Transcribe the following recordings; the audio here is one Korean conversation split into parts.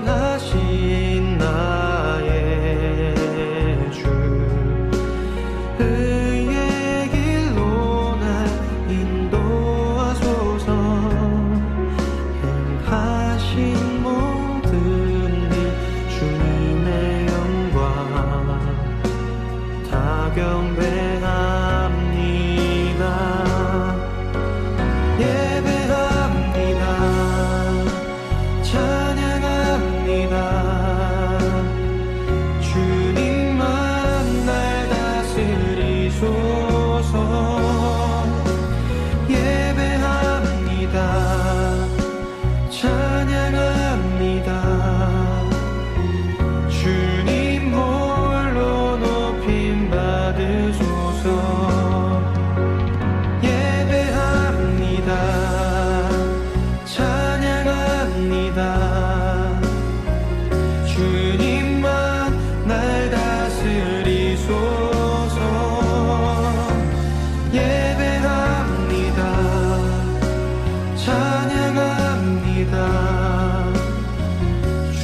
완전하신 나의 주 의의 길로 날 인도하소서. 행하신 모든 일 주님의 영광 다 경배합니다. 예배합니다. 찬양합니다. 주님만 날 다스리소서. 예배합니다. 찬양합니다. 주님 홀로 높임 받으소서. 예배합니다. 찬양합니다. 주님만 날 다스리소서. 예배합니다. 찬양합니다.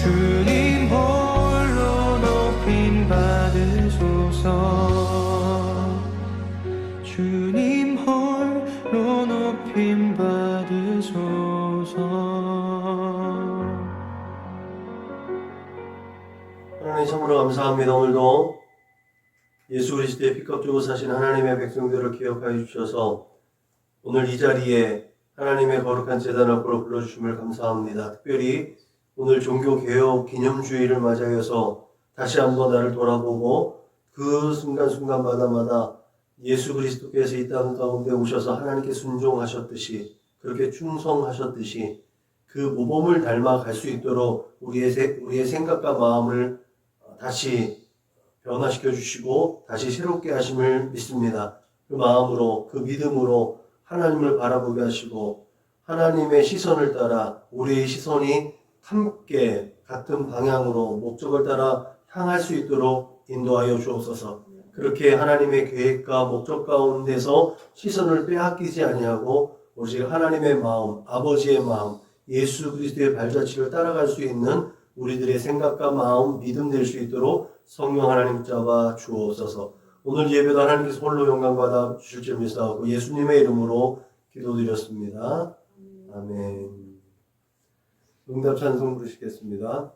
주님 홀로 높임 받으소서. 주님 홀로 높임 받으소서. 하나님 참으로 감사합니다. 오늘도 예수 그리스도의 피값 주고 사신 하나님의 백성들을 기억하여 주셔서 오늘 이 자리에 하나님의 거룩한 제단 앞으로 불러주심을 감사합니다. 특별히 오늘 종교개혁 기념주의를 맞이하여서 다시 한번 나를 돌아보고 그 순간순간마다 예수 그리스도께서 이 땅 가운데 오셔서 하나님께 순종하셨듯이 그렇게 충성하셨듯이 그 모범을 닮아갈 수 있도록 우리의 생각과 마음을 다시 변화시켜 주시고 다시 새롭게 하심을 믿습니다. 그 마음으로 그 믿음으로 하나님을 바라보게 하시고 하나님의 시선을 따라 우리의 시선이 함께 같은 방향으로 목적을 따라 향할 수 있도록 인도하여 주옵소서. 그렇게 하나님의 계획과 목적 가운데서 시선을 빼앗기지 아니하고 오직 하나님의 마음, 아버지의 마음, 예수 그리스도의 발자취를 따라갈 수 있는 우리들의 생각과 마음, 믿음 될 수 있도록 성령 하나님 잡아 주옵소서. 오늘 예배도 하나님께서 홀로 영광 받아 주실 줄 믿사오고 예수님의 이름으로 기도드렸습니다. 아멘. 응답 찬송 부르시겠습니다.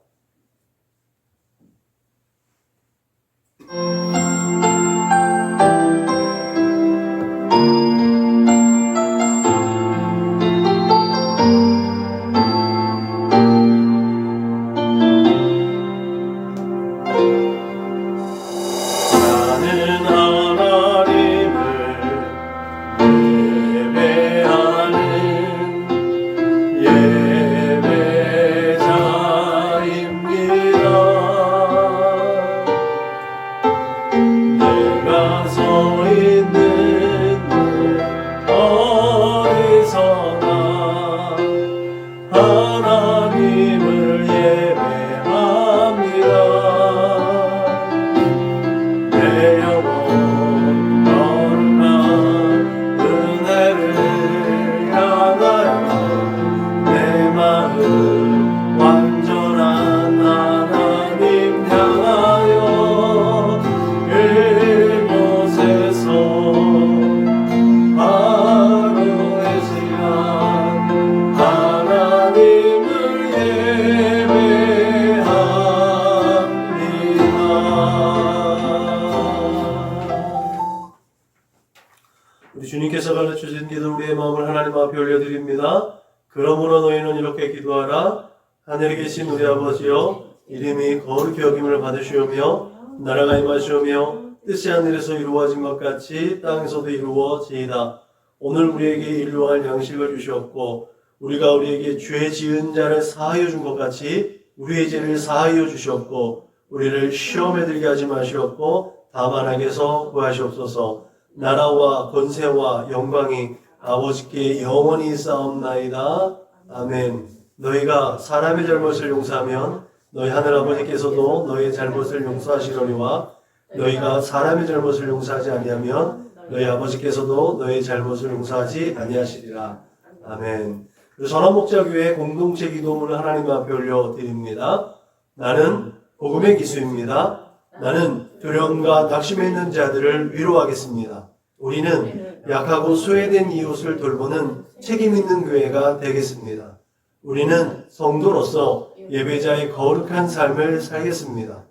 우리 주님께서 가르쳐주신 기도 우리의 마음을 하나님 앞에 올려드립니다. 그러므로 너희는 이렇게 기도하라. 하늘에 계신 우리 아버지여, 이름이 거룩히 여김을 받으시오며 나라가 임하시오며 뜻이 하늘에서 이루어진 것 같이 땅에서도 이루어지이다. 오늘 우리에게 일용할 양식을 주셨고 우리가 우리에게 죄 지은 자를 사하여 준 것 같이 우리의 죄를 사하여 주셨고 우리를 시험에 들게 하지 마시옵고 다만 악에서 구하시옵소서. 나라와 권세와 영광이 아버지께 영원히 있사옵나이다. 아멘. 너희가 사람의 잘못을 용서하면 너희 하늘아버지께서도 너희의 잘못을 용서하시려니와 너희가 사람의 잘못을 용서하지 아니하면 너희 아버지께서도 너희의 잘못을 용서하지 아니하시리라. 아멘. 전원목자교회 공동체 기도문을 하나님 앞에 올려드립니다. 나는 복음의 기수입니다. 나는 두려움과 낙심에 있는 자들을 위로하겠습니다. 우리는 약하고 소외된 이웃을 돌보는 책임 있는 교회가 되겠습니다. 우리는 성도로서 예배자의 거룩한 삶을 살겠습니다.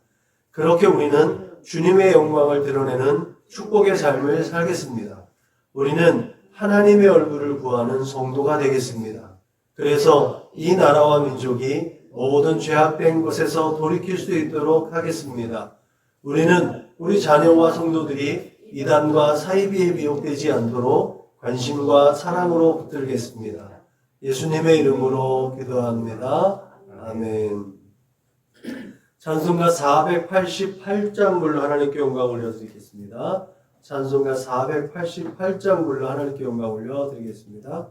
그렇게 우리는 주님의 영광을 드러내는 축복의 삶을 살겠습니다. 우리는 하나님의 얼굴을 구하는 성도가 되겠습니다. 그래서 이 나라와 민족이 모든 죄악된 곳에서 돌이킬 수 있도록 하겠습니다. 우리는 우리 자녀와 성도들이 이단과 사이비에 미혹되지 않도록 관심과 사랑으로 붙들겠습니다. 예수님의 이름으로 기도합니다. 아멘. 찬송가 488장 불러 하나님께 영광 올려드리겠습니다. 찬송가 488장 불러 하나님께 영광 올려드리겠습니다.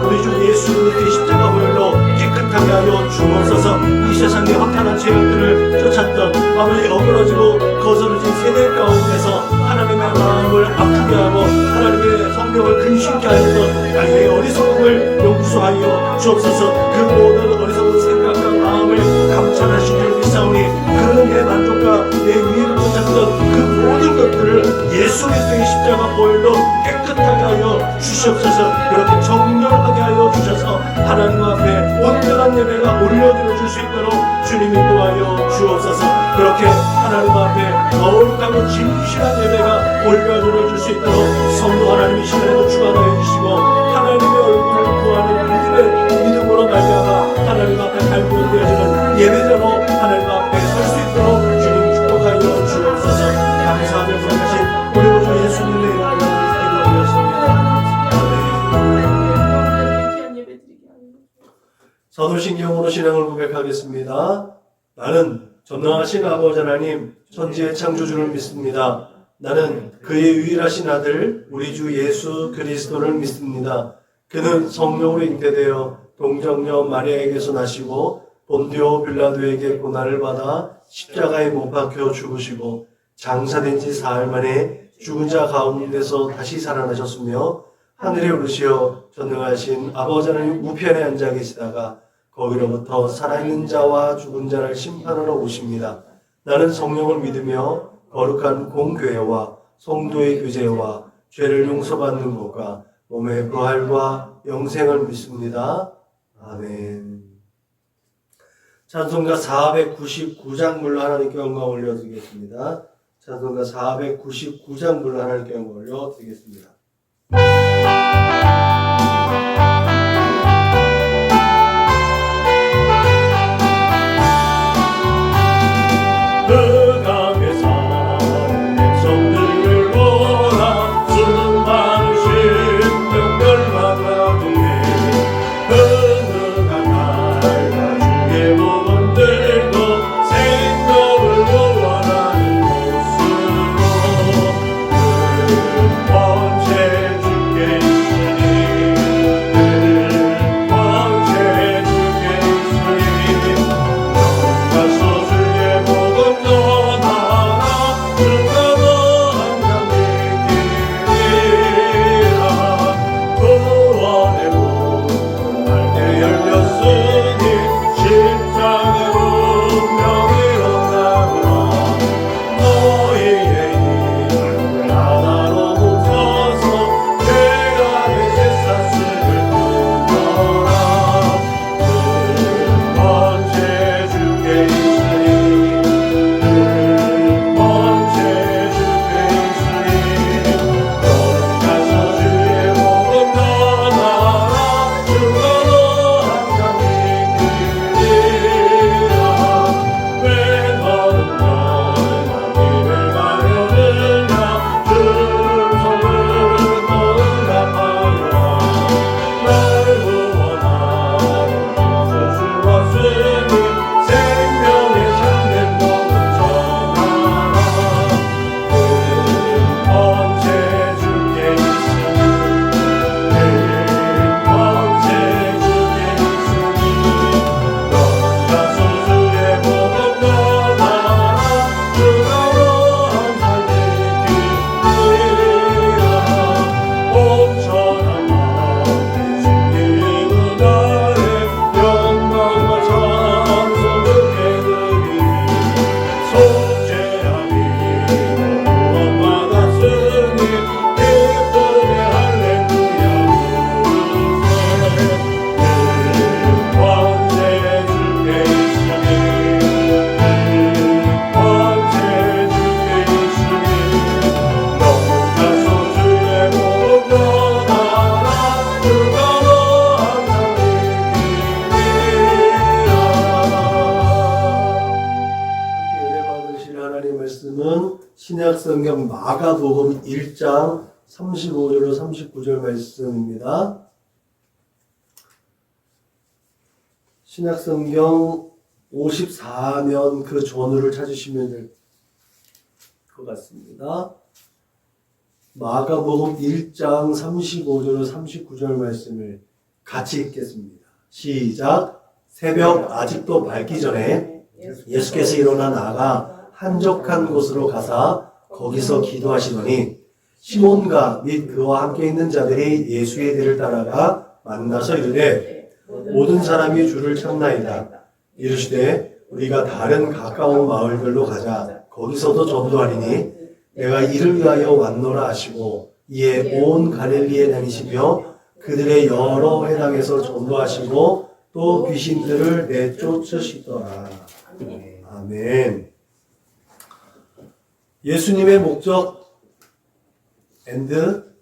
우리 주 예수 그리스도의 십자가 보혈로 깨끗하게 하여 주옵소서. 이 세상의 허탄한 죄악들을 쫓았던 아버지 어그러지고 거스러진 세대 가운데서 하나님의 마음을 아프게 하고 하나님의 성령을 근심케 하였던 나의 어리석음을 용서하여 주옵소서. 그 모든 어리석은 생각과 마음을 감찰하신 줄 믿사오니 그 내 만족과 내 위를 쫓았던 그 모든 것들을 예수 그리스도의 십자가 보혈로 깨끗하게 하여 주시옵소서. 그렇게 정결하게 하여 주셔서 하나님 앞에 온전한 예배가 올려드려 줄 수 있도록 주님이 도와여 주옵소서. 그렇게 하나님 앞에 거룩하고 진실한 예배가 올려드려 줄 수 있도록 성도 하나님 이 시간에도 주관하여 주시고 하나님의 얼굴을 구하는 믿음으로 말미암아 하나님 앞에 발견되어지는 예배자로 하나님 앞에 설 수 있도록 주님 축복하여 주옵소서. 감사하며 부르신 우리 주 예수님의 이름으로 기도드렸습니다. 아멘. 사도신경으로 신앙을 고백하겠습니다. 나는 전능하신 아버지 하나님 천지의 창조주를 믿습니다. 나는 그의 유일하신 아들 우리 주 예수 그리스도를 믿습니다. 그는 성령으로 잉태되어 동정녀 마리아에게서 나시고 본디오 빌라도에게 고난을 받아 십자가에 못 박혀 죽으시고 장사된 지 사흘 만에 죽은 자 가운데서 다시 살아나셨으며 하늘에 오르시어 전능하신 아버지 하나님 우편에 앉아 계시다가 거기로부터 살아있는 자와 죽은 자를 심판하러 오십니다. 나는 성령을 믿으며 거룩한 공교회와 성도의 교제와 죄를 용서받는 것과 몸의 부활과 영생을 믿습니다. 아멘. 찬송가 499장 불러 하나님께 영광 올려드리겠습니다. 찬송가 499장 불러 하나님께 영광 올려드리겠습니다. 신약성경 마가복음 1장 35절로 39절 말씀입니다. 신약성경 54면 그 전후를 찾으시면 될 것 같습니다. 마가복음 1장 35절로 39절 말씀을 같이 읽겠습니다. 시작. 새벽 아직도 밝기 전에 예수께서 일어나 나아가 한적한 곳으로 가사 거기서 기도하시더니 시몬과 및 그와 함께 있는 자들이 예수의 뒤를 따라가 만나서 이르되 모든 사람이 주를 찾나이다. 이르시되 우리가 다른 가까운 마을들로 가자. 거기서도 전도하리니 내가 이를 위하여 왔노라 하시고 이에 온 갈릴리에 다니시며 그들의 여러 회당에서 전도하시고 또 귀신들을 내쫓으시더라. 아멘. 예수님의 목적 앤드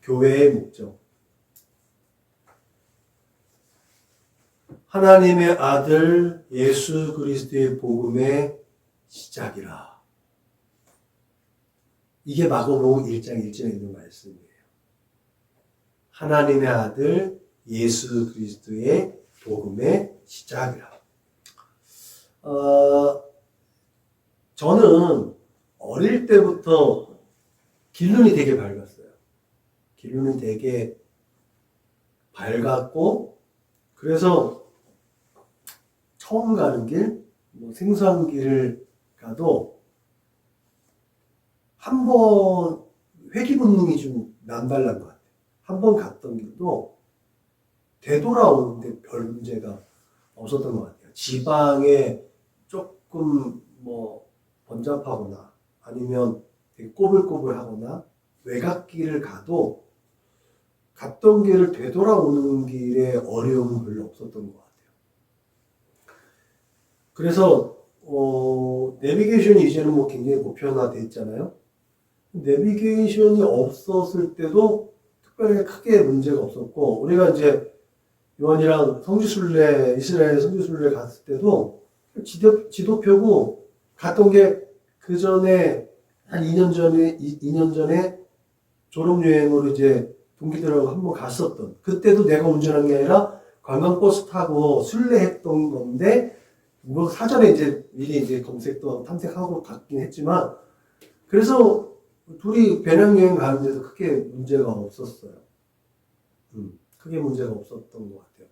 교회의 목적. 하나님의 아들 예수 그리스도의 복음의 시작이라. 이게 마가복음 1장 1절에 있는 말씀이에요. 하나님의 아들 예수 그리스도의 복음의 시작이라. 저는 어릴 때부터 길눈이 되게 밝았어요. 길눈이 되게 밝았고, 그래서 처음 가는 길, 생소한 길을 가도 한 번 회귀 본능이 좀 남달란 것 같아요. 한 번 갔던 길도 되돌아오는데 별 문제가 없었던 것 같아요. 지방에 조금 번잡하거나 아니면 되게 꼬불꼬불하거나 외곽길을 가도 갔던 길을 되돌아오는 길에 어려움은 별로 없었던 것 같아요. 그래서 내비게이션이 이제는 굉장히 보편화돼 있잖아요. 내비게이션이 없었을 때도 특별히 크게 문제가 없었고, 우리가 이제 요한이랑 성지순례, 이스라엘 성지순례 갔을 때도 지도 펴고 갔던 게 그 전에 한 2년 전에 졸업여행으로 이제 동기들하고 한번 갔었던, 그때도 내가 운전한 게 아니라 관광버스 타고 순례했던 건데, 사전에 이제 미리 이제 검색도 탐색하고 갔긴 했지만, 그래서 둘이 배낭여행 가는데도 크게 문제가 없었어요. 크게 문제가 없었던 것 같아요.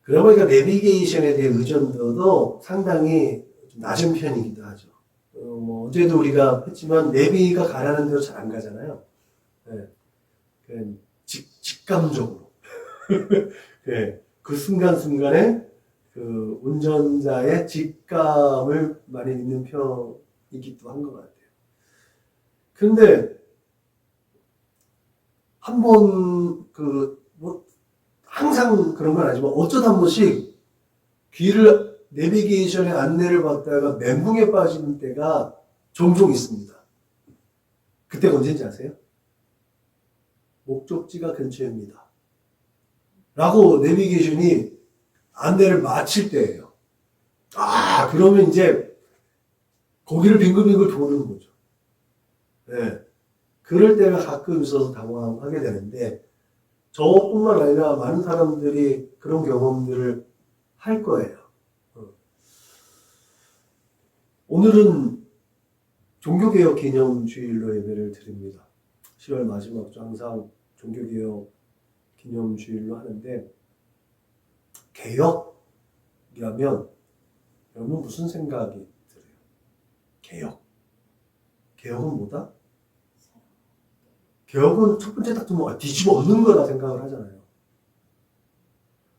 그러다 보니까 내비게이션에 대한 의존도도 상당히 좀 낮은 편이기도 하죠. 어제도 우리가 했지만 내비가 가라는 대로 잘 안 가잖아요. 네. 직감적으로. 네. 그 순간순간에 그 운전자의 직감을 많이 믿는 편이기도 한 것 같아요. 근데 한번 항상 그런 건 아니지만 어쩌다 한 번씩 길을 내비게이션의 안내를 받다가 멘붕에 빠지는 때가 종종 있습니다. 그때가 언제인지 아세요? 목적지가 근처입니다. 라고 내비게이션이 안내를 마칠 때예요. 그러면 이제 거기를 빙글빙글 도는 거죠. 네. 그럴 때가 가끔 있어서 당황하게 되는데, 저뿐만 아니라 많은 사람들이 그런 경험들을 할 거예요. 오늘은 종교개혁 기념주일로 예배를 드립니다. 10월 마지막 주 항상 종교개혁 기념주일로 하는데, 개혁이라면 여러분 무슨 생각이 들어요? 개혁은 뭐다? 개혁은 첫 번째 딱 들으면 뒤집어 엎는 거라 생각을 하잖아요.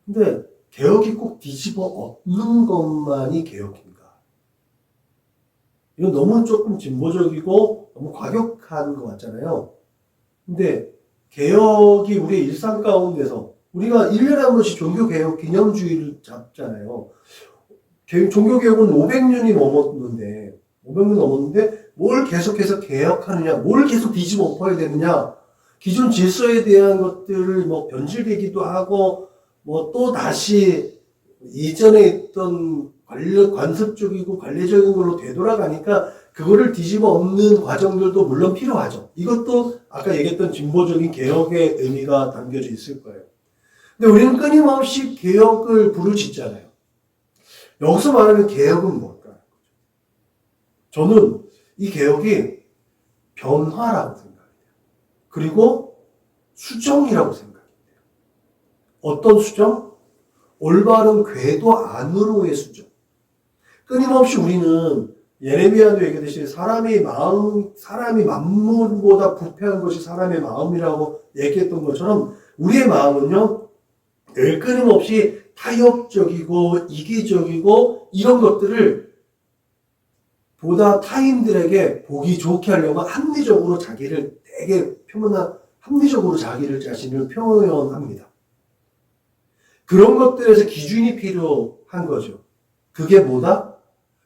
근데 개혁이 꼭 뒤집어 엎는 것만이 개혁인가? 이건 너무 조금 진보적이고 너무 과격한 것 같잖아요. 근데 개혁이 우리의 일상 가운데서, 우리가 1년에 한 번씩 종교개혁 기념주의를 잡잖아요. 종교개혁은 500년이 넘었는데 뭘 계속해서 개혁하느냐, 뭘 계속 뒤집어 엎어야 되느냐, 기존 질서에 대한 것들을 변질되기도 하고, 또 다시 이전에 있던 관습적이고 관례적인 걸로 되돌아가니까 그거를 뒤집어 엎는 과정들도 물론 필요하죠. 이것도 아까 얘기했던 진보적인 개혁의 의미가 담겨져 있을 거예요. 근데 우리는 끊임없이 개혁을 부르짖잖아요. 여기서 말하는 개혁은 뭘까요? 저는 이 개혁이 변화라고 생각해요. 그리고 수정이라고 생각해요. 어떤 수정? 올바른 궤도 안으로의 수정. 끊임없이 우리는 예레미야도 얘기했듯이 사람이 만물보다 부패한 것이 사람의 마음이라고 얘기했던 것처럼 우리의 마음은요, 늘 끊임없이 타협적이고 이기적이고 이런 것들을 보다 타인들에게 보기 좋게 하려고 합리적으로 자기를 자신을 표현합니다. 그런 것들에서 기준이 필요한 거죠. 그게 뭐다?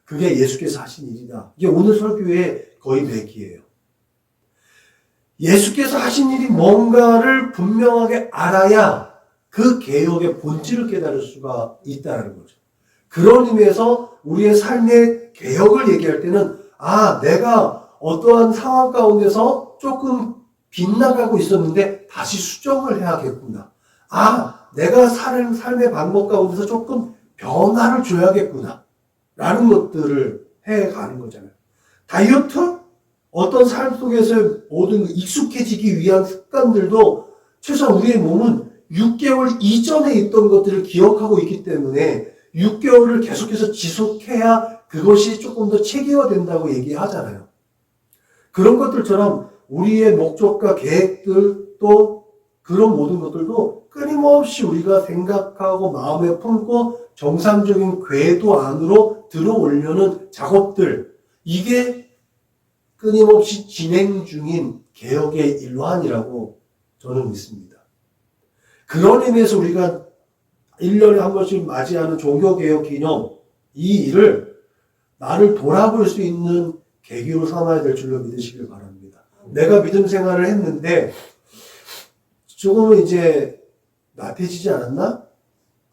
그게 예수께서 하신 일이다. 이게 오늘 설교의 거의 맥이에요. 예수께서 하신 일이 뭔가를 분명하게 알아야 그 개혁의 본질을 깨달을 수가 있다는 거죠. 그런 의미에서 우리의 삶의 개혁을 얘기할 때는 내가 어떠한 상황 가운데서 조금 빗나가고 있었는데 다시 수정을 해야겠구나. 내가 사는 삶의 방법 가운데서 조금 변화를 줘야겠구나 라는 것들을 해가는 거잖아요. 다이어트? 어떤 삶 속에서 모든 익숙해지기 위한 습관들도 최소한 우리의 몸은 6개월 이전에 있던 것들을 기억하고 있기 때문에 6개월을 계속해서 지속해야 그것이 조금 더 체계화된다고 얘기하잖아요. 그런 것들처럼 우리의 목적과 계획들 또 그런 모든 것들도 끊임없이 우리가 생각하고 마음에 품고 정상적인 궤도 안으로 들어오려는 작업들, 이게 끊임없이 진행 중인 개혁의 일환이라고 저는 믿습니다. 그런 의미에서 우리가 1년에 한 번씩 맞이하는 종교개혁 기념, 이 일을 나를 돌아볼 수 있는 계기로 삼아야 될 줄로 믿으시길 바랍니다. 내가 믿음 생활을 했는데 조금은 이제 나태해지지 않았나?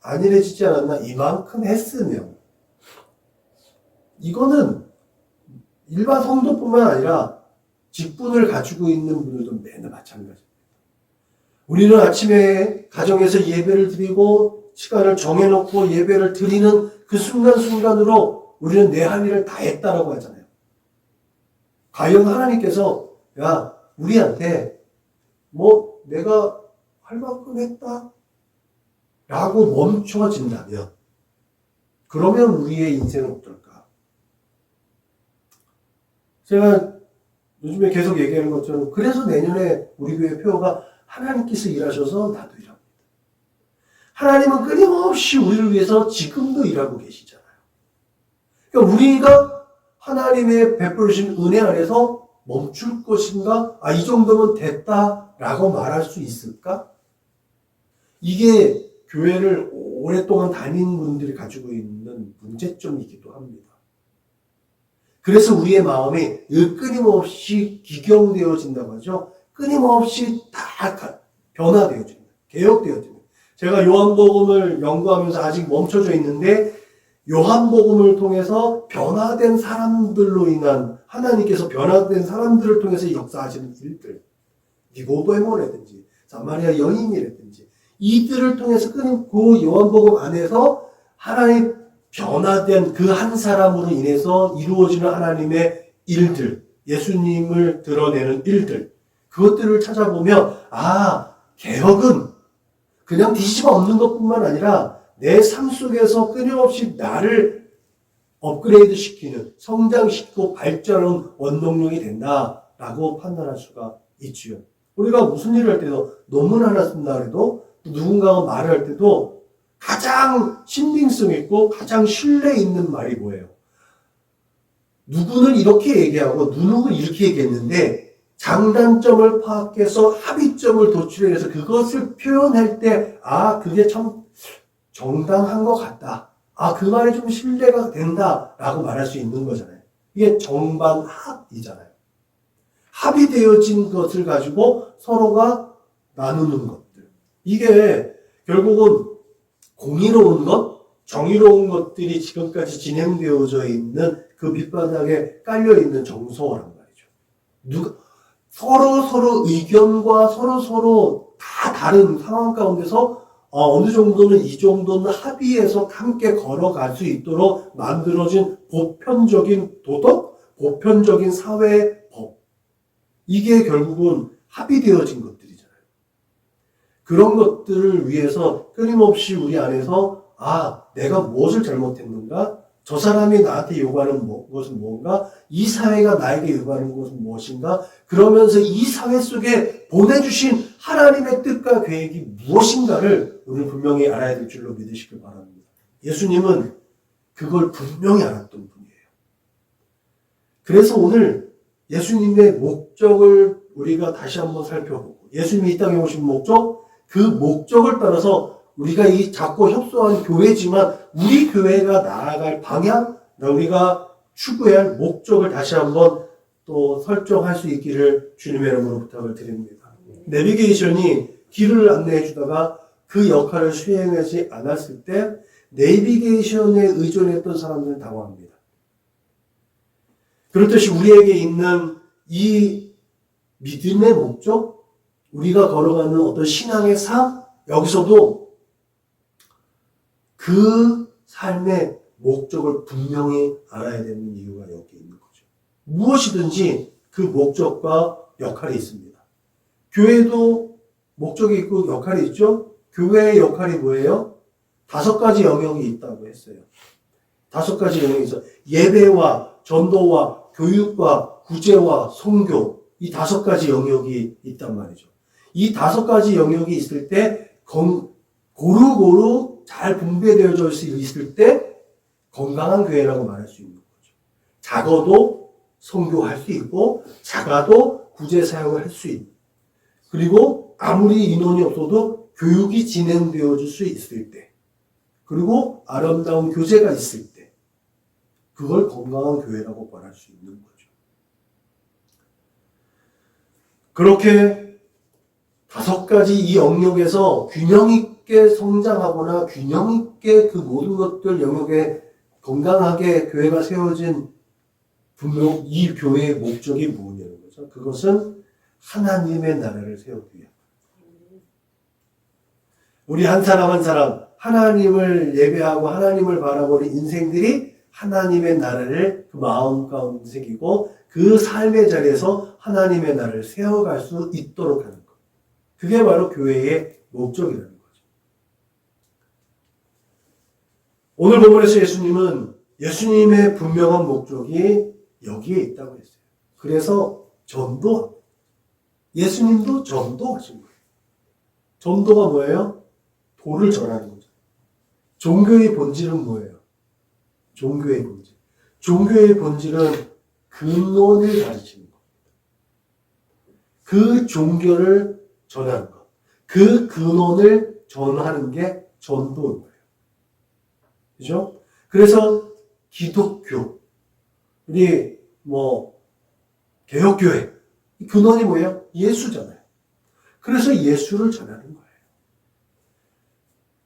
안일해지지 않았나? 이만큼 했으면 이거는 일반 성도뿐만 아니라 직분을 가지고 있는 분들도 매일 마찬가지입니다. 우리는 아침에 가정에서 예배를 드리고 시간을 정해놓고 예배를 드리는 그 순간순간으로 우리는 내 할 일을 다 했다라고 하잖아요. 과연 하나님께서 야 우리한테 뭐 내가 할 만큼 했다 라고 멈춰진다면 그러면 우리의 인생은 어떨까? 제가 요즘에 계속 얘기하는 것처럼 그래서 내년에 우리 교회 표어가 하나님께서 일하셔서 나도 일합니다. 하나님은 끊임없이 우리를 위해서 지금도 일하고 계시잖아요. 그러니까 우리가 하나님의 베풀으신 은혜 안에서 멈출 것인가? 이 정도면 됐다라고 말할 수 있을까? 이게 교회를 오랫동안 다니는 분들이 가지고 있는 문제점이기도 합니다. 그래서 우리의 마음이 끊임없이 기경되어진다고 하죠. 끊임없이 다 변화되어집니다. 개혁되어집니다. 제가 요한복음을 연구하면서 아직 멈춰져 있는데 요한복음을 통해서 변화된 사람들로 인한 하나님께서 변화된 사람들을 통해서 역사하시는 일들, 니고데모라든지 사마리아 여인이라든지 이들을 통해서 그 요한복음 안에서 하나님 변화된 그 한 사람으로 인해서 이루어지는 하나님의 일들, 예수님을 드러내는 일들, 그것들을 찾아보면 개혁은 그냥 뒤집어 엎는 것뿐만 아니라 내 삶 속에서 끊임없이 나를 업그레이드 시키는, 성장시키고 발전하는 원동력이 된다라고 판단할 수가 있지요. 우리가 무슨 일을 할 때도 논문 하나 쓴다 해도 누군가가 말을 할 때도 가장 신빙성 있고 가장 신뢰 있는 말이 뭐예요? 누구는 이렇게 얘기하고 누구는 이렇게 얘기했는데 장단점을 파악해서 합의점을 도출해서 그것을 표현할 때 그게 참 정당한 것 같다. 그 말이 좀 신뢰가 된다라고 말할 수 있는 거잖아요. 이게 정반합이잖아요. 합의되어진 것을 가지고 서로가 나누는 것들. 이게 결국은 공의로운 것, 정의로운 것들이 지금까지 진행되어져 있는 그 밑바닥에 깔려있는 정서란 말이죠. 서로 의견과 서로 다 다른 상황 가운데서 어느 정도는 이 정도는 합의해서 함께 걸어갈 수 있도록 만들어진 보편적인 도덕, 보편적인 사회 법. 이게 결국은 합의되어진 것들이잖아요. 그런 것들을 위해서 끊임없이 우리 안에서 내가 무엇을 잘못했는가? 저 사람이 나한테 요구하는 것은 뭔가? 이 사회가 나에게 요구하는 것은 무엇인가? 그러면서 이 사회 속에 보내주신 하나님의 뜻과 계획이 무엇인가를 우리는 분명히 알아야 될 줄로 믿으시길 바랍니다. 예수님은 그걸 분명히 알았던 분이에요. 그래서 오늘 예수님의 목적을 우리가 다시 한번 살펴보고 예수님이 이 땅에 오신 목적, 그 목적을 따라서 우리가 이 작고 협소한 교회지만 우리 교회가 나아갈 방향, 우리가 추구해야 할 목적을 다시 한번 또 설정할 수 있기를 주님의 이름으로 부탁을 드립니다. 내비게이션이 길을 안내해 주다가 그 역할을 수행하지 않았을 때 내비게이션에 의존했던 사람들은 당황합니다. 그렇듯이 우리에게 있는 이 믿음의 목적, 우리가 걸어가는 어떤 신앙의 삶, 여기서도 그 삶의 목적을 분명히 알아야 되는 이유가 여기 있는 거죠. 무엇이든지 그 목적과 역할이 있습니다. 교회도 목적이 있고 역할이 있죠? 교회의 역할이 뭐예요? 5가지 영역이 있다고 했어요. 5가지 영역이 있어. 예배와 전도와 교육과 구제와 선교, 이 5가지 영역이 있단 말이죠. 이 5가지 영역이 있을 때 고루고루 잘 분배되어져 있을 때 건강한 교회라고 말할 수 있는 거죠. 작아도 선교할 수 있고 작아도 구제 사역을 할 수 있는, 그리고 아무리 인원이 없어도 교육이 진행되어질 수 있을 때, 그리고 아름다운 교제가 있을 때, 그걸 건강한 교회라고 말할 수 있는 거죠. 그렇게 5가지 이 영역에서 균형 있게 성장하거나 균형 있게 그 모든 것들 영역에 건강하게 교회가 세워진 분명 이 교회의 목적이 뭐냐는 거죠. 그것은 하나님의 나라를 세우기 위한. 우리 한 사람 한 사람 하나님을 예배하고 하나님을 바라보는 인생들이 하나님의 나라를 그 마음 가운데 새기고 그 삶의 자리에서 하나님의 나라를 세워갈 수 있도록 하는 것. 그게 바로 교회의 목적이라는 거죠. 오늘 본문에서 예수님의 분명한 목적이 여기에 있다고 했어요. 그래서 전도, 예수님도 전도하신 거예요. 전도가 뭐예요? 도를 전하는 거죠. 종교의 본질은 뭐예요? 종교의 본질. 종교의 본질은 근원을 가르치는 것. 그 종교를 전하는 것. 그 근원을 전하는 게 전도인 거예요. 그죠? 그래서 기독교, 우리 개혁교회, 근원이 뭐예요? 예수잖아요. 그래서 예수를 전하는 거예요.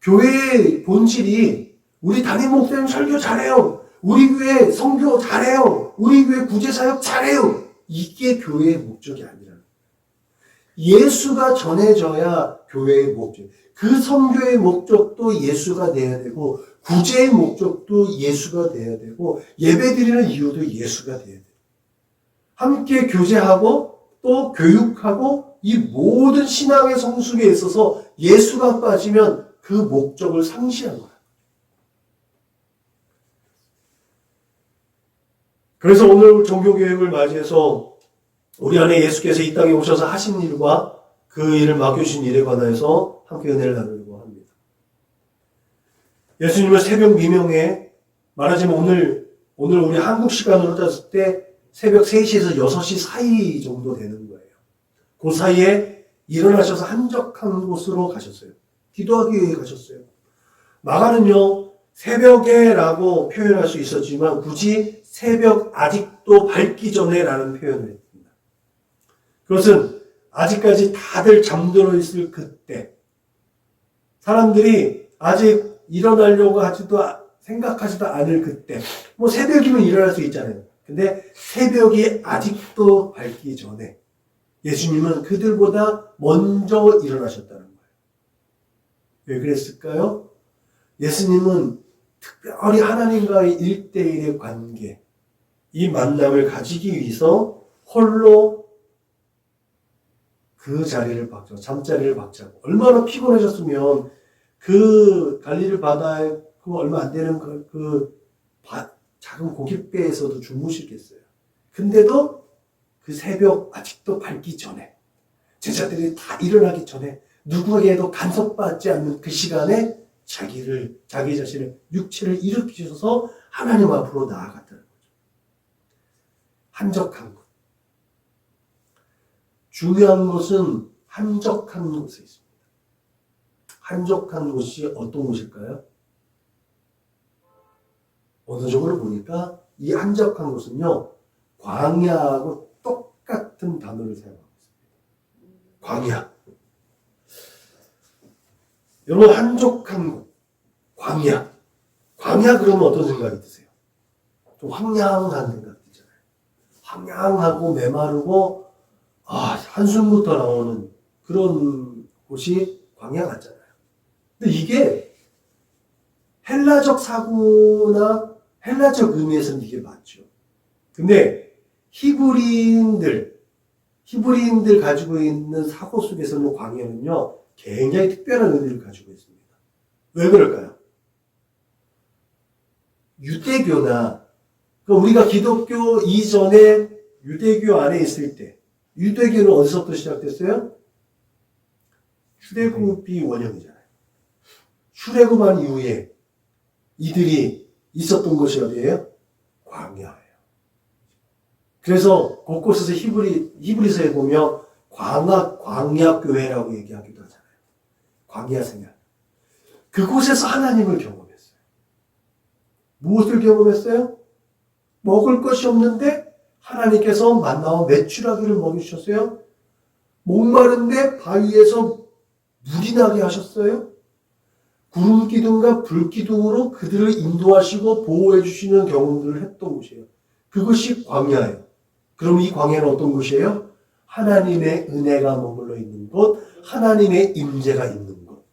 교회의 본질이 우리 담임 목사님 설교 잘해요. 우리 교회 선교 잘해요. 우리 교회 구제사역 잘해요. 이게 교회의 목적이 아니라는 거예요. 예수가 전해져야 교회의 목적. 그 선교의 목적도 예수가 돼야 되고 구제의 목적도 예수가 돼야 되고 예배드리는 이유도 예수가 돼야 돼요. 함께 교제하고 또 교육하고 이 모든 신앙의 성숙에 있어서 예수가 빠지면 그 목적을 상실한 거야. 그래서 오늘 종교개혁을 맞이해서 우리 안에 예수께서 이 땅에 오셔서 하신 일과 그 일을 맡겨주신 일에 관하여서 함께 은혜를 나누려고 합니다. 예수님은 새벽 미명에, 말하자면 오늘 우리 한국 시간으로 땄을 때 새벽 3시에서 6시 사이 정도 되는 거예요. 그 사이에 일어나셔서 한적한 곳으로 가셨어요. 기도하기 위해 가셨어요. 마가는요, 새벽에라고 표현할 수 있었지만 굳이 새벽 아직도 밝기 전에라는 표현을 했습니다. 그것은 아직까지 다들 잠들어 있을 그때, 사람들이 아직 일어나려고 생각하지도 않을 그때, 새벽이면 일어날 수 있잖아요. 근데 새벽이 아직도 밝기 전에 예수님은 그들보다 먼저 일어나셨다는 거예요. 왜 그랬을까요? 예수님은 특별히 하나님과의 1대1의 관계, 이 만남을 가지기 위해서 홀로 그 자리를 박자고, 잠자리를 박자고, 얼마나 피곤하셨으면 그 갈릴리 바다에 그 얼마 안 되는 작은 고깃배에서도 주무시겠어요. 근데도 그 새벽 아직도 밝기 전에, 제자들이 다 일어나기 전에, 누구에게도 간섭받지 않는 그 시간에 자기 자신을, 육체를 일으키셔서 하나님 앞으로 나아갔다는 거죠. 한적한 곳. 중요한 것은 한적한 곳에 있습니다. 한적한 곳이 어떤 곳일까요? 언어적으로 보니까 이 한적한 곳은요, 광야하고 똑같은 단어를 사용하고 있습니다. 광야. 여러분, 한적한 곳, 광야. 광야 그러면 어떤 생각이 드세요? 좀 황량한 생각 드잖아요. 황량하고 메마르고, 한숨부터 나오는 그런 곳이 광야 같잖아요. 근데 이게 헬라적 사고나 헬라적 의미에서는 이게 맞죠. 근데 히브리인들 가지고 있는 사고 속에서는 광야는요, 굉장히 특별한 의미를 가지고 있습니다. 왜 그럴까요? 유대교나, 우리가 기독교 이전에 유대교 안에 있을 때, 유대교는 어디서부터 시작됐어요? 출애굽이 원형이잖아요. 출애굽한 이후에 이들이 있었던 곳이 어디예요? 광야예요. 그래서 곳곳에서 히브리서에 보면 광야교회라고 얘기하기도 하잖아요. 광야 생활. 그곳에서 하나님을 경험했어요. 무엇을 경험했어요? 먹을 것이 없는데 하나님께서 만나와 메추라기를 먹이셨어요. 목마른데 바위에서 물이 나게 하셨어요. 구름 기둥과 불 기둥으로 그들을 인도하시고 보호해 주시는 경험들을 했던 곳이에요. 그것이 광야예요. 그럼 이 광야는 어떤 곳이에요? 하나님의 은혜가 머물러 있는 곳, 하나님의 임재가 있는 곳.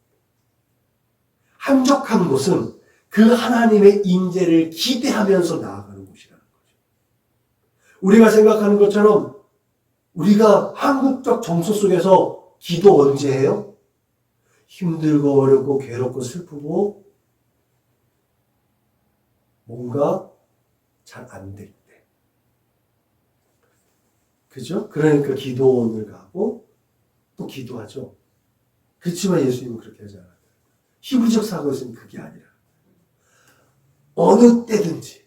한적한 곳은 그 하나님의 임재를 기대하면서 나아가는 곳이라는 거죠. 우리가 생각하는 것처럼 우리가 한국적 정서 속에서 기도 언제 해요? 힘들고 어렵고 괴롭고 슬프고 뭔가 잘 안 될 때. 그죠? 그러니까 기도원을 가고 또 기도하죠. 그렇지만 예수님은 그렇게 하지 않아요. 히브리적 사고에서는 그게 아니라 어느 때든지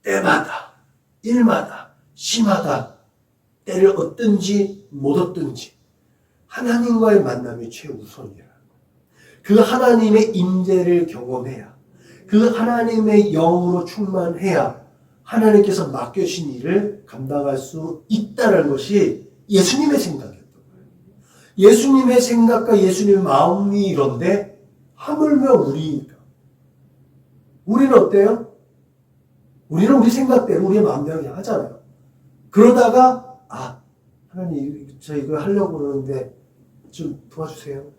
때마다 일마다 시마다 때를 얻든지 못 얻든지 하나님과의 만남이 최우선이라는 거예요. 그 하나님의 임재를 경험해야, 그 하나님의 영으로 충만해야 하나님께서 맡겨주신 일을 감당할 수 있다는 것이 예수님의 생각이었던 거예요. 예수님의 생각과 예수님의 마음이 이런데 하물며 우리는 어때요? 우리는 우리 생각대로 우리의 마음대로 그냥 하잖아요. 그러다가 하나님 저 이거 하려고 그러는데 좀 도와주세요.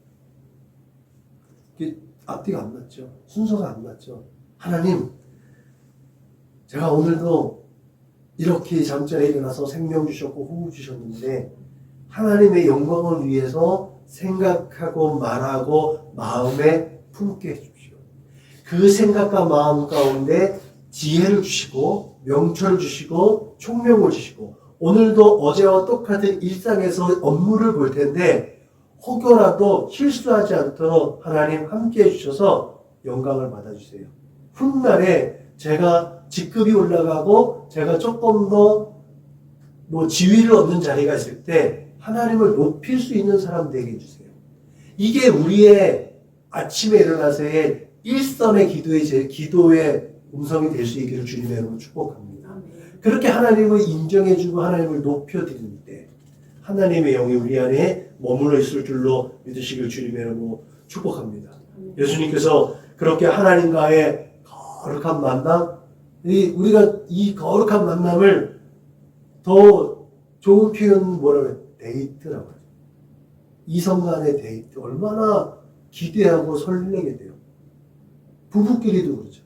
이게 앞뒤가 안 맞죠. 순서가 안 맞죠. 하나님, 제가 오늘도 이렇게 잠자리에 일어나서 생명 주셨고 호흡 주셨는데 하나님의 영광을 위해서 생각하고 말하고 마음에 품게 해주십시오. 그 생각과 마음 가운데 지혜를 주시고 명철을 주시고 총명을 주시고 오늘도 어제와 똑같은 일상에서 업무를 볼 텐데 혹여라도 실수하지 않도록 하나님 함께 해주셔서 영광을 받아주세요. 훗날에 제가 직급이 올라가고 제가 조금 더 지위를 얻는 자리가 있을 때 하나님을 높일 수 있는 사람 되게 해주세요. 이게 우리의 아침에 일어나서의 일선의 기도의 음성이 될 수 있기를 주님의 이름으로 축복합니다. 그렇게 하나님을 인정해주고 하나님을 높여드릴 때 하나님의 영이 우리 안에 머물러 있을 줄로 믿으시길 주님의 이름으로 축복합니다. 예수님께서 그렇게 하나님과의 거룩한 만남, 우리가 이 거룩한 만남을 더 좋은 표현 뭐라고 해요? 데이트라고 하죠. 이성 간의 데이트. 얼마나 기대하고 설레게 돼요. 부부끼리도 그렇죠.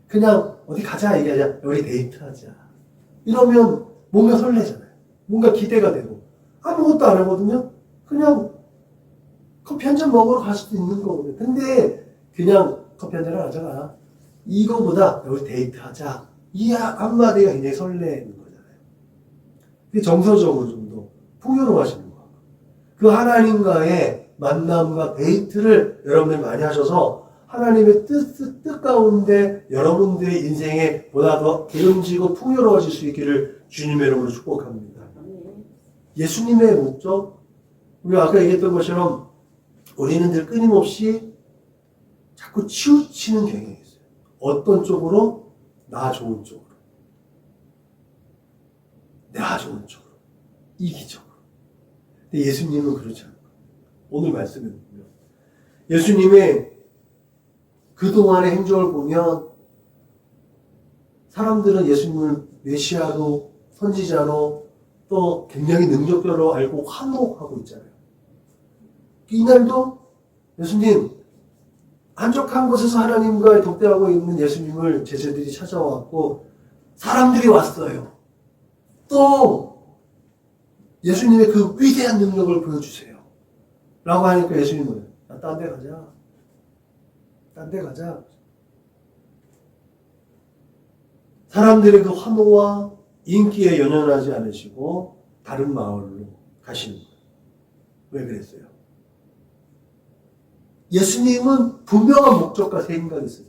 그냥 어디 가자 얘기하자. 우리 데이트하자. 이러면 뭔가 설레잖아요. 뭔가 기대가 되고. 아무것도 안 하거든요. 그냥 커피 한잔 먹으러 갈 수도 있는 거거든요. 근데 그냥 커피 한잔 하자가 이거보다 우리 데이트하자. 이 한마디가 굉장히 설레는 거잖아요. 그게 정서적으로 좀 더 풍요로워하시는 거. 그 하나님과의 만남과 데이트를 여러분들이 많이 하셔서 하나님의 뜻 가운데 여러분들의 인생에 보다 더 기름지고 풍요로워질 수 있기를 주님의 이름으로 축복합니다. 예수님의 목적, 우리가 아까 얘기했던 것처럼 우리는 늘 끊임없이 자꾸 치우치는 경향이 있어요. 어떤 쪽으로? 나 좋은 쪽으로. 나 좋은 쪽으로. 이기적으로. 근데 예수님은 그렇지 않아요. 오늘 말씀에 보면 예수님의 그동안의 행적을 보면 사람들은 예수님을 메시아로 선지자로 또 굉장히 능력자로 알고 환호하고 있잖아요. 이날도 예수님 한적한 곳에서 하나님과 독대하고 있는 예수님을 제자들이 찾아왔고 사람들이 왔어요. 또 예수님의 그 위대한 능력을 보여주세요. 라고 하니까 예수님은 딴 데 가자. 딴 데 가자. 사람들의 그 환호와 인기에 연연하지 않으시고 다른 마을로 가시는 거예요. 왜 그랬어요? 예수님은 분명한 목적과 생각이 있어요.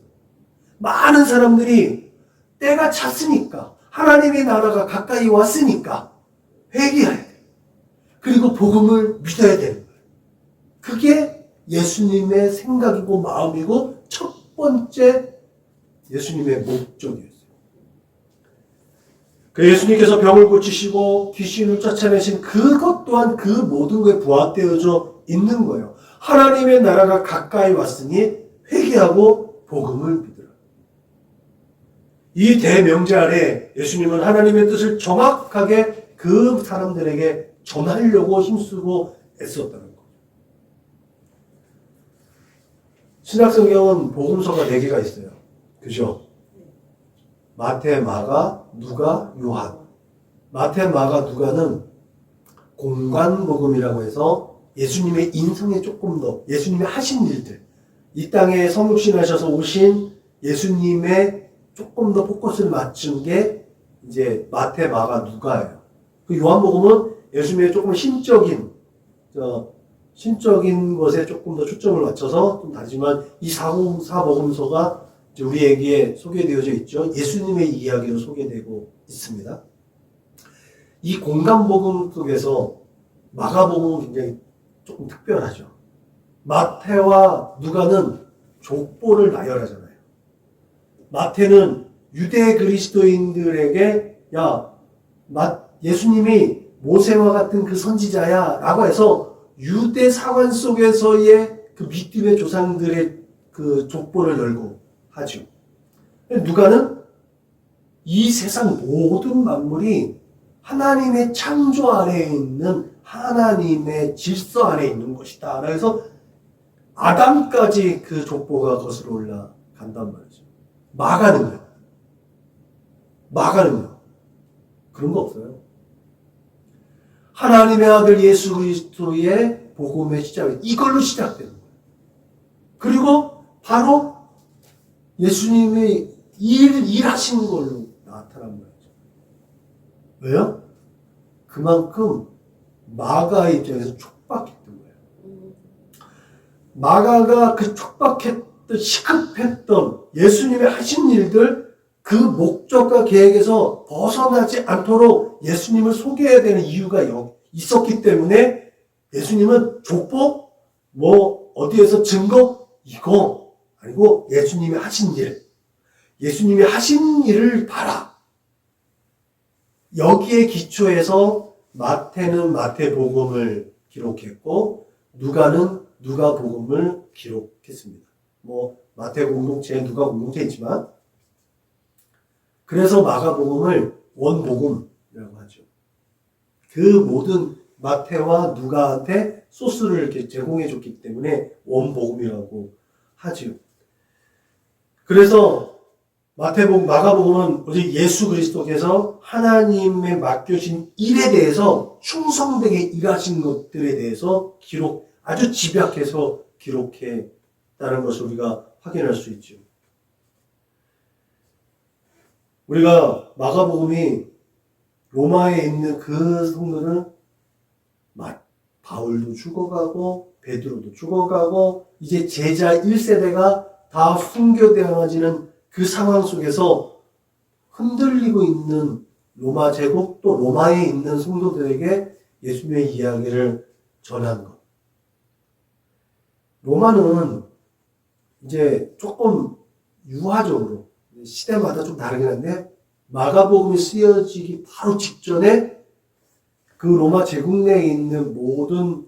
많은 사람들이 때가 찼으니까 하나님의 나라가 가까이 왔으니까 회개해야 돼요. 그리고 복음을 믿어야 되는 거예요. 그게 예수님의 생각이고 마음이고 첫 번째 예수님의 목적이었어요. 그 예수님께서 병을 고치시고 귀신을 쫓아내신 그것 또한 그 모든 것에 부합되어져 있는 거예요. 하나님의 나라가 가까이 왔으니 회개하고 복음을 믿으라. 이 대명제 아래 예수님은 하나님의 뜻을 정확하게 그 사람들에게 전하려고 힘쓰고 애썼다는 거예요. 신약성경은 복음서가 4개가 있어요. 그죠? 마태, 마가, 누가, 요한. 마태, 마가, 누가는 공관복음이라고 해서 예수님의 인성에 조금 더, 예수님의 하신 일들, 이 땅에 성육신하셔서 오신 예수님의 조금 더 포커스를 맞춘 게 이제 마태, 마가, 누가예요. 그 요한복음은 예수님의 조금 심적인 것에 조금 더 초점을 맞춰서 좀 다르지만 이 사복음서가 우리에게 소개되어져 있죠. 예수님의 이야기로 소개되고 있습니다. 이 공간복음 속에서 마가복음은 굉장히 조금 특별하죠. 마태와 누가는 족보를 나열하잖아요. 마태는 유대 그리스도인들에게 예수님이 모세와 같은 그 선지자야 라고 해서 유대 사관 속에서의 그 믿음의 조상들의 그 족보를 열고 하죠. 누가는 이 세상 모든 만물이 하나님의 창조 아래에 있는 하나님의 질서 아래에 있는 것이다. 그래서 아담까지 그 족보가 거슬러 올라간단 말이죠. 마가는요? 그런 거 없어요. 하나님의 아들 예수 그리스도의 복음의 시작이 이걸로 시작되는 거예요. 그리고 바로 예수님의 일하신 걸로 나타난 거죠. 왜요? 그만큼 마가의 입장에서 촉박했던 거예요. 마가가 그 촉박했던, 시급했던 예수님의 하신 일들, 그 목적과 계획에서 벗어나지 않도록 예수님을 소개해야 되는 이유가 있었기 때문에 예수님은 족보, 어디에서 증거, 이거 아니고 예수님이 하신 일, 예수님이 하신 일을 봐라. 여기에 기초해서 마태는 마태복음을 기록했고 누가는 누가복음을 기록했습니다. 마태 공동체, 누가 공동체이지만 그래서 마가복음을 원복음이라고 하죠. 그 모든 마태와 누가한테 소스를 이렇게 제공해 줬기 때문에 원복음이라고 하죠. 그래서 마가복음은 우리 예수 그리스도께서 하나님의 맡겨진 일에 대해서 충성되게 일하신 것들에 대해서 아주 집약해서 기록했다는 것을 우리가 확인할 수 있죠. 우리가 마가복음이 로마에 있는 그 성도는 바울도 죽어가고 베드로도 죽어가고 이제 제자 1세대가 다 순교되어지는 그 상황 속에서 흔들리고 있는 로마 제국 또 로마에 있는 성도들에게 예수님의 이야기를 전한 것. 로마는 이제 조금 유화적으로 시대마다 좀 다르긴 한데 마가복음이 쓰여지기 바로 직전에 그 로마 제국 내에 있는 모든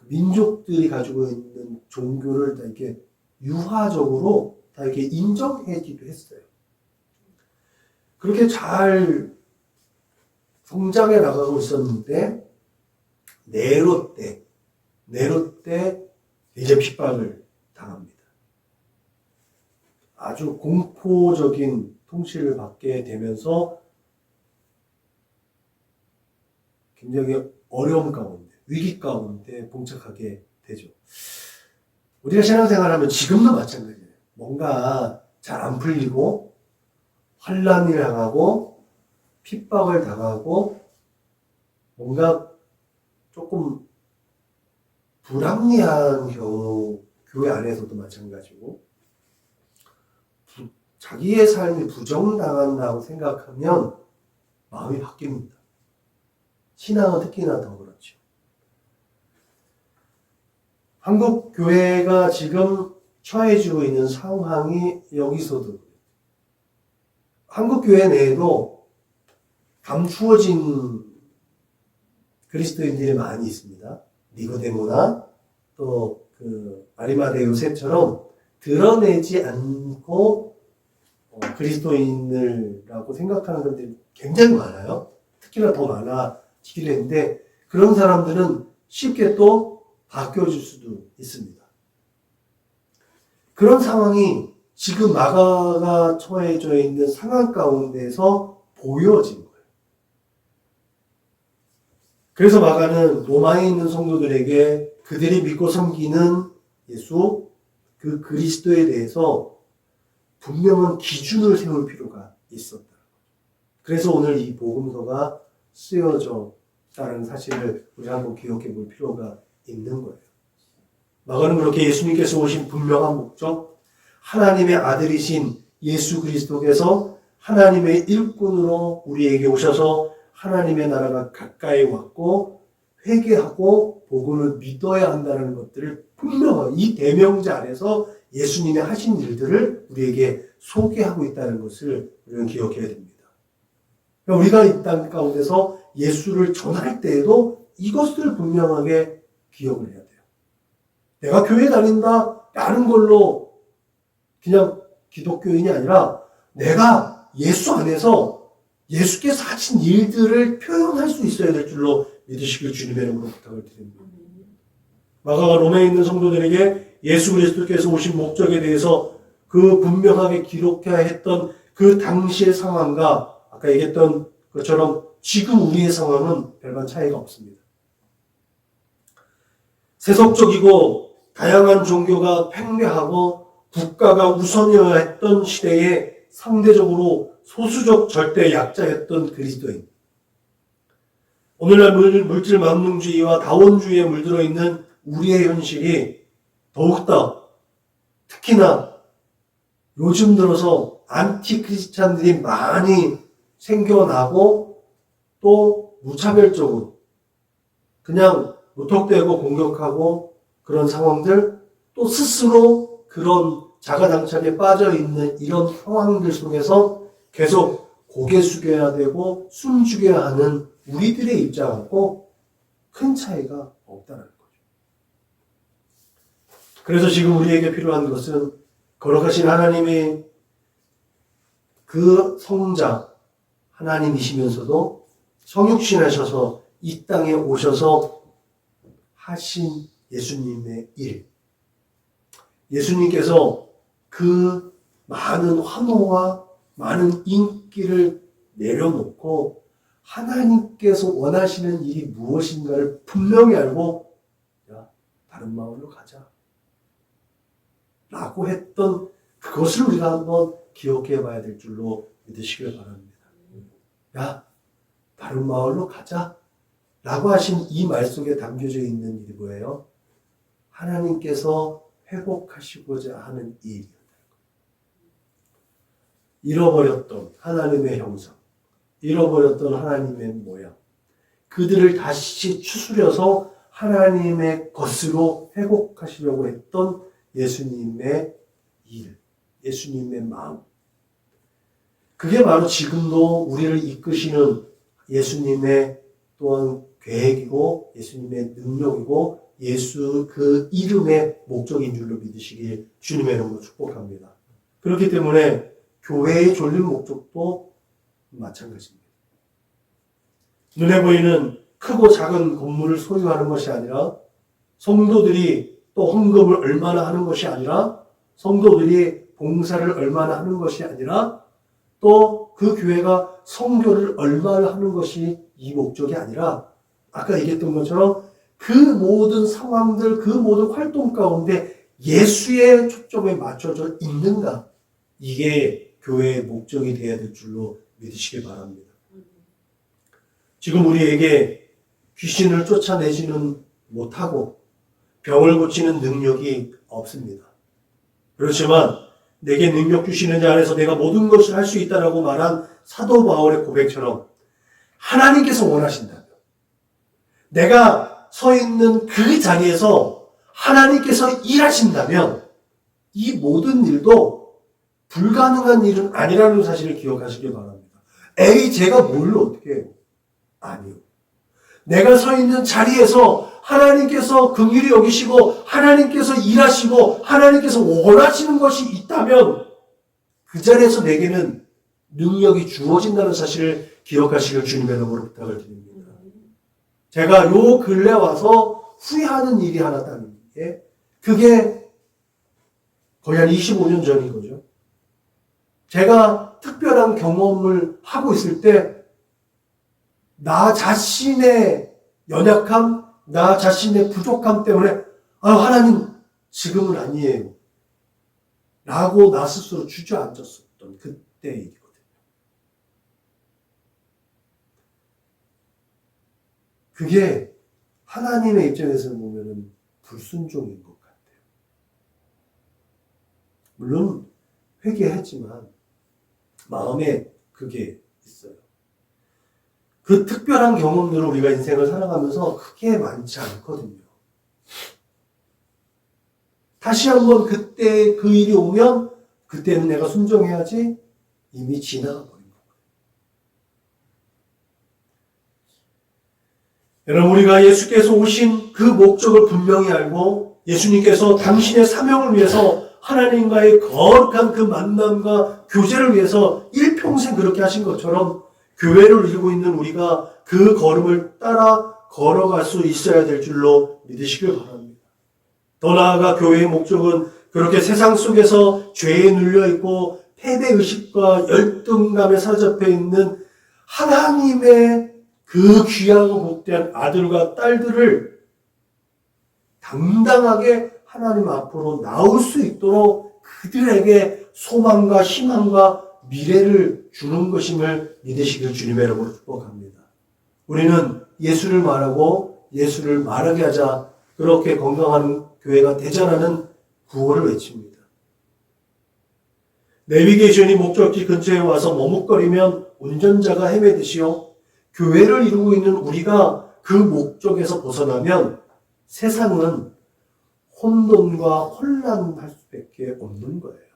민족들이 가지고 있는 종교를 다 이렇게 유화적으로 다 이렇게 인정해지기도 했어요. 그렇게 잘 성장해 나가고 있었는데 네로 때 이제 핍박을 당합니다. 아주 공포적인 통치를 받게 되면서 굉장히 어려움 가운데, 위기 가운데 봉착하게 되죠. 우리가 신앙생활하면 지금도 마찬가지예요. 뭔가 잘 안 풀리고 환난을 당하고 핍박을 당하고 뭔가 조금 불합리한 경우, 교회 안에서도 마찬가지고 자기의 삶이 부정당한다고 생각하면 마음이 바뀝니다. 신앙은 특히나 더 그렇죠. 한국 교회가 지금 처해지고 있는 상황이 여기서도 한국 교회 내에도 감추어진 그리스도인들이 많이 있습니다. 니고데모나 또 그 아리마대 요셉처럼 드러내지 않고 그리스도인이라고 생각하는 사람들이 굉장히 많아요. 특히나 더 많아지기도 했는데 그런 사람들은 쉽게 또 바뀌어질 수도 있습니다. 그런 상황이 지금 마가가 처해져 있는 상황 가운데서 보여진 거예요. 그래서 마가는 로마에 있는 성도들에게 그들이 믿고 섬기는 예수, 그 그리스도에 대해서 분명한 기준을 세울 필요가 있었다. 그래서 오늘 이 복음서가 쓰여졌다는 사실을 우리 한번 기억해 볼 필요가 있는 거예요. 마가는 그렇게 예수님께서 오신 분명한 목적, 하나님의 아들이신 예수 그리스도께서 하나님의 일꾼으로 우리에게 오셔서 하나님의 나라가 가까이 왔고 회개하고 복음을 믿어야 한다는 것들을 분명하게 이 대명제 안에서 예수님의 하신 일들을 우리에게 소개하고 있다는 것을 우리는 기억해야 됩니다. 우리가 이 땅 가운데서 예수를 전할 때에도 이것을 분명하게 기억을 해야 돼요. 내가 교회 다닌다 라는 걸로 그냥 기독교인이 아니라 내가 예수 안에서 예수께서 하신 일들을 표현할 수 있어야 될 줄로 믿으시길 주님의 이름으로 부탁을 드립니다. 마가가 로마에 있는 성도들에게 예수 그리스도께서 오신 목적에 대해서 그 분명하게 기록해야 했던 그 당시의 상황과 아까 얘기했던 것처럼 지금 우리의 상황은 별반 차이가 없습니다. 세속적이고 다양한 종교가 팽배하고 국가가 우선이어야 했던 시대에 상대적으로 소수적 절대 약자였던 그리스도인. 오늘날 물질 만능주의와 다원주의에 물들어 있는 우리의 현실이 더욱더 특히나 요즘 들어서 안티 크리스찬들이 많이 생겨나고 또 무차별적으로 그냥 무턱대고 공격하고 그런 상황들 또 스스로 그런 자가당착에 빠져있는 이런 상황들 속에서 계속 고개 숙여야 되고 숨죽여야 하는 우리들의 입장하고 큰 차이가 없다는 거죠. 그래서 지금 우리에게 필요한 것은 거룩하신 하나님의 그 성자 하나님이시면서도 성육신하셔서 이 땅에 오셔서 하신 예수님의 일. 예수님께서 그 많은 환호와 많은 인기를 내려놓고 하나님께서 원하시는 일이 무엇인가를 분명히 알고 야, 다른 마을로 가자 라고 했던 그것을 우리가 한번 기억해 봐야 될 줄로 믿으시길 바랍니다. 야, 다른 마을로 가자 라고 하신 이 말 속에 담겨져 있는 일이 뭐예요? 하나님께서 회복하시고자 하는 일이었다. 잃어버렸던 하나님의 형상, 잃어버렸던 하나님의 모양, 그들을 다시 추스려서 하나님의 것으로 회복하시려고 했던 예수님의 일, 예수님의 마음. 그게 바로 지금도 우리를 이끄시는 예수님의 또한 계획이고 예수님의 능력이고 예수 그 이름의 목적인 줄로 믿으시길 주님의 이름으로 축복합니다. 그렇기 때문에 교회의 존립 목적도 마찬가지입니다. 눈에 보이는 크고 작은 건물을 소유하는 것이 아니라 성도들이 또 헌금을 얼마나 하는 것이 아니라 성도들이 봉사를 얼마나 하는 것이 아니라 또 그 교회가 선교를 얼마나 하는 것이 이 목적이 아니라 아까 얘기했던 것처럼 그 모든 상황들, 그 모든 활동 가운데 예수의 초점에 맞춰져 있는가? 이게 교회의 목적이 되어야 될 줄로 믿으시기 바랍니다. 지금 우리에게 귀신을 쫓아내지는 못하고 병을 고치는 능력이 없습니다. 그렇지만 내게 능력 주시는 자 안에서 내가 모든 것을 할 수 있다라고 말한 사도 바울의 고백처럼 하나님께서 원하신다면 내가 서 있는 그 자리에서 하나님께서 일하신다면 이 모든 일도 불가능한 일은 아니라는 사실을 기억하시길 바랍니다. 에이 제가 뭘로 어떻게 해요? 아니요. 내가 서 있는 자리에서 하나님께서 긍휼히 여기시고 하나님께서 일하시고 하나님께서 원하시는 것이 있다면 그 자리에서 내게는 능력이 주어진다는 사실을 기억하시길 주님의 이름으로 부탁을 드립니다. 제가 요 근래 와서 후회하는 일이 하나 있다는 게 그게 거의 한 25년 전인 거죠. 제가 특별한 경험을 하고 있을 때 나 자신의 연약함, 나 자신의 부족함 때문에 하나님 지금은 아니에요 라고 나 스스로 주저앉았었던 그때 일이거든요. 그게 하나님의 입장에서 보면은 불순종인 것 같아요. 물론 회개했지만 마음에 그게 있어요. 그 특별한 경험들을 우리가 인생을 살아가면서 크게 많지 않거든요. 다시 한번 그때 그 일이 오면 그때는 내가 순종해야지 이미 지나가 버린 거예요. 여러분 우리가 예수께서 오신 그 목적을 분명히 알고 예수님께서 당신의 사명을 위해서 하나님과의 거룩한 그 만남과 교제를 위해서 일평생 그렇게 하신 것처럼 교회를 이루고 있는 우리가 그 걸음을 따라 걸어갈 수 있어야 될 줄로 믿으시길 바랍니다. 더 나아가 교회의 목적은 그렇게 세상 속에서 죄에 눌려있고 패배의식과 열등감에 사로잡혀 있는 하나님의 그 귀하고 복된 아들과 딸들을 당당하게 하나님 앞으로 나올 수 있도록 그들에게 소망과 희망과 미래를 주는 것임을 믿으시길 주님의 이름으로 축복합니다. 우리는 예수를 말하고 예수를 말하게 하자 그렇게 건강한 교회가 되자라는 구호를 외칩니다. 내비게이션이 목적지 근처에 와서 머뭇거리면 운전자가 헤매듯이요. 교회를 이루고 있는 우리가 그 목적에서 벗어나면 세상은 혼돈과 혼란할 수밖에 없는 거예요.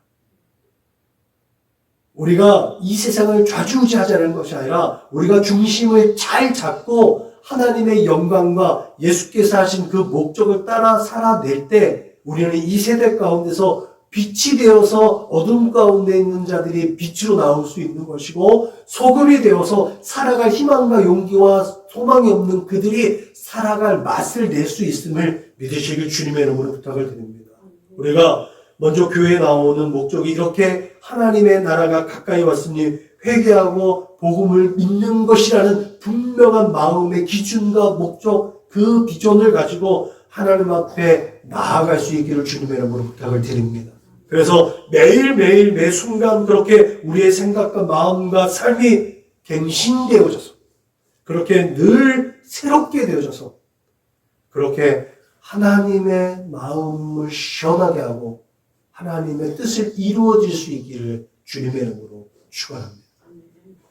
우리가 이 세상을 좌지우지하자는 것이 아니라 우리가 중심을 잘 잡고 하나님의 영광과 예수께서 하신 그 목적을 따라 살아낼 때 우리는 이 세대 가운데서 빛이 되어서 어둠 가운데 있는 자들이 빛으로 나올 수 있는 것이고 소금이 되어서 살아갈 희망과 용기와 소망이 없는 그들이 살아갈 맛을 낼 수 있음을 믿으시길 주님의 이름으로 부탁을 드립니다. 우리가 먼저 교회에 나오는 목적이 이렇게 하나님의 나라가 가까이 왔으니 회개하고 복음을 믿는 것이라는 분명한 마음의 기준과 목적, 그 비전을 가지고 하나님 앞에 나아갈 수 있기를 주님의 이름으로 부탁을 드립니다. 그래서 매일매일 매 순간 그렇게 우리의 생각과 마음과 삶이 갱신되어져서 그렇게 늘 새롭게 되어져서 그렇게 하나님의 마음을 시원하게 하고 하나님의 뜻을 이루어질 수 있기를 주님의 이름으로 축원합니다.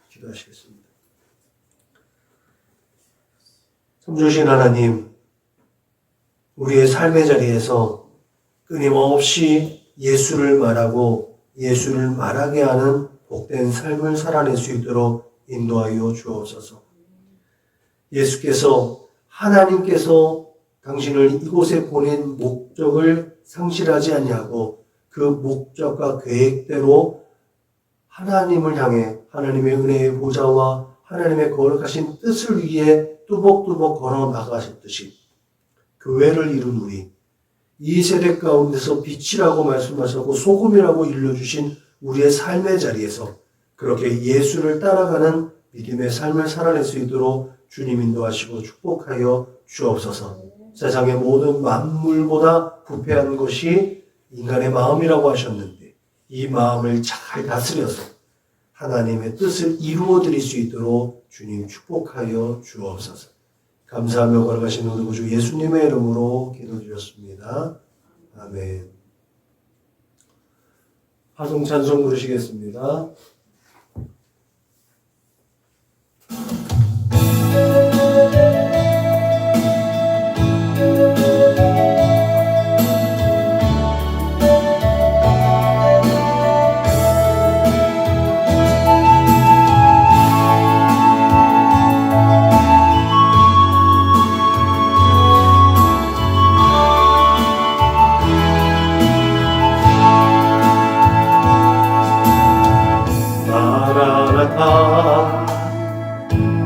기도하시겠습니다. 참 좋으신 하나님, 우리의 삶의 자리에서 끊임없이 예수를 말하고 예수를 말하게 하는 복된 삶을 살아낼 수 있도록 인도하여 주옵소서. 예수께서 하나님께서 당신을 이곳에 보낸 목적을 상실하지 아니하고 그 목적과 계획대로 하나님을 향해 하나님의 은혜의 보좌와 하나님의 거룩하신 뜻을 위해 뚜벅뚜벅 걸어 나가셨듯이 교회를 이룬 우리, 이 세대 가운데서 빛이라고 말씀하셨고 소금이라고 일러주신 우리의 삶의 자리에서 그렇게 예수를 따라가는 믿음의 삶을 살아낼 수 있도록 주님 인도하시고 축복하여 주옵소서. 세상의 모든 만물보다 부패한 것이 인간의 마음이라고 하셨는데 이 마음을 잘 다스려서 하나님의 뜻을 이루어 드릴 수 있도록 주님 축복하여 주옵소서. 감사하며 걸어가시는 우리 구주 예수님의 이름으로 기도드렸습니다. 아멘. 화성 찬송 부르시겠습니다.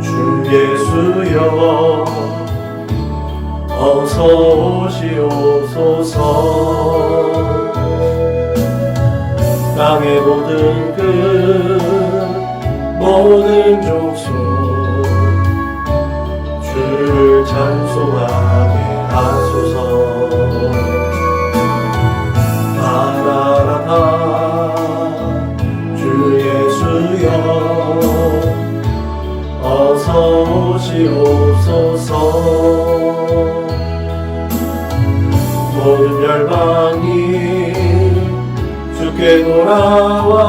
주 예수여 어서 오시옵소서. 땅의 모든 끝 모든 족속 주를 찬송하게 하소서. 마라나타 주 예수여 어서 오시옵소서. 모든 열방이 주께 돌아와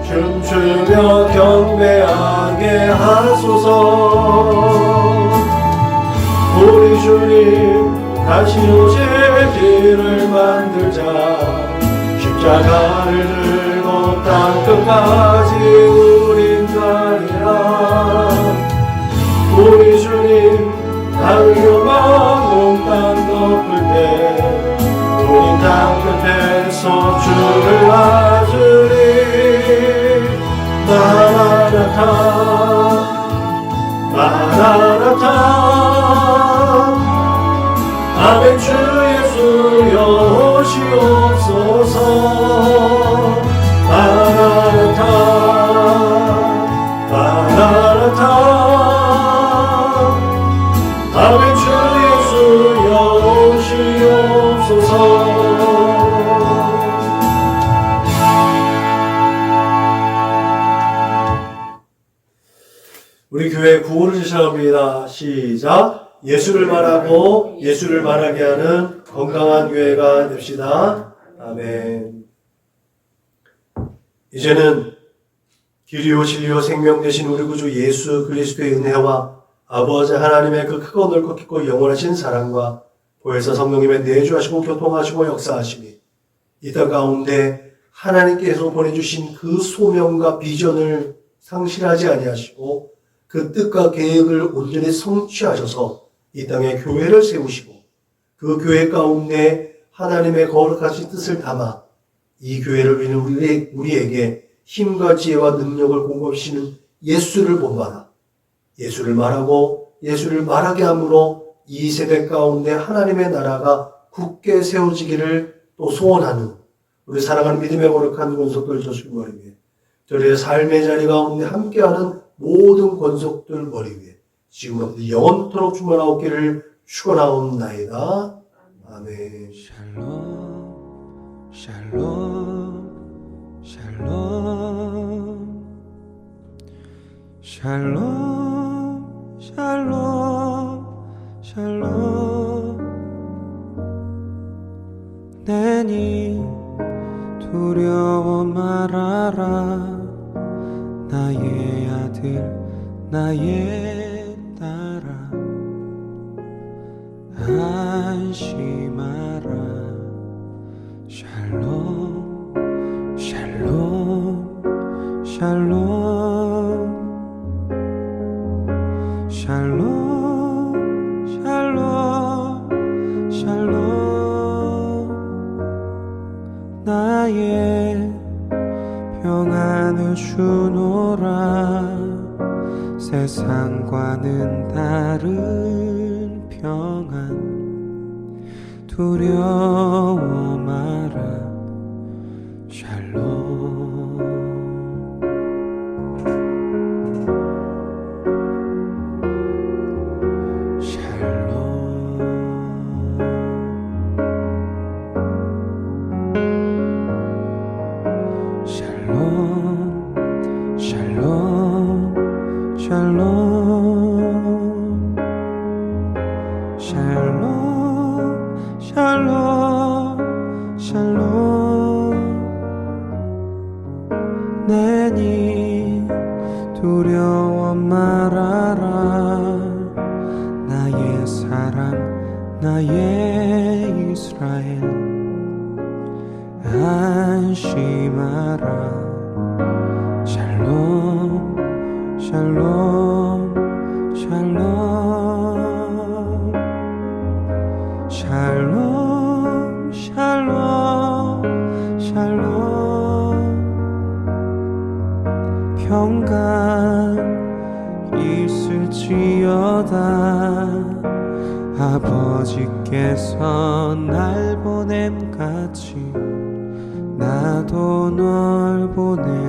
춤추며 경배하게 하소서. 우리 주님 다시 오실 길을 만들자. 십자가를 들고 땅 끝까지 우린 가리라. 우리 주님 땅을 요망 땅 덮을 때 우린 땅 끝에서 주를 맞으리. 마라나타 마라나타 아멘. 주 예수여 오시옵소서. 마라나타 마라나타 아멘. 주 예수여 오시옵소서. 우리 교회 구호를 시작합니다. 시작. 예수를 말하고 예수를 말하게 하는 건강한 교회가 됩시다. 아멘. 이제는 길이요 진리요 생명 되신 우리 구주 예수 그리스도의 은혜와 아버지 하나님의 그 크고 넓고 깊고 영원하신 사랑과 보혜사 성령님의 내주하시고 교통하시고 역사하심이 이 땅 가운데 하나님께서 보내주신 그 소명과 비전을 상실하지 아니하시고 그 뜻과 계획을 온전히 성취하셔서 이 땅에 교회를 세우시고 그 교회 가운데 하나님의 거룩하신 뜻을 담아 이 교회를 위는 우리에게 힘과 지혜와 능력을 공급하시는 예수를 본받아 예수를 말하고 예수를 말하게 함으로 이 세대 가운데 하나님의 나라가 굳게 세워지기를 또 소원하는 우리 사랑하는 믿음의 거룩한 권속들 저수기 머리 위에 저희의 삶의 자리 가운데 함께하는 모든 권속들 머리 위에 지금부터 영원토록 충만하옵기를 축원하옵나이다. 아멘. 샬롬 샬롬 샬롬 샬롬 샬롬 샬롬 내니 두려워 말아라 나의 아들 나의 딸아 안심하라 샬롬 샬롬 샬롬 샬롬 샬롬 샬롬 나의 평안을 주노라 세상과는 다른 평안 두려워 마라 샬롬 내니 두려워 말아라 나의 사랑 나의 이스라엘 안심하라 샬롬 샬롬 샬롬 샬롬 샬롬 샬롬 평강 있을지어다 아버지께서 날 보냄같이 나도 널 보내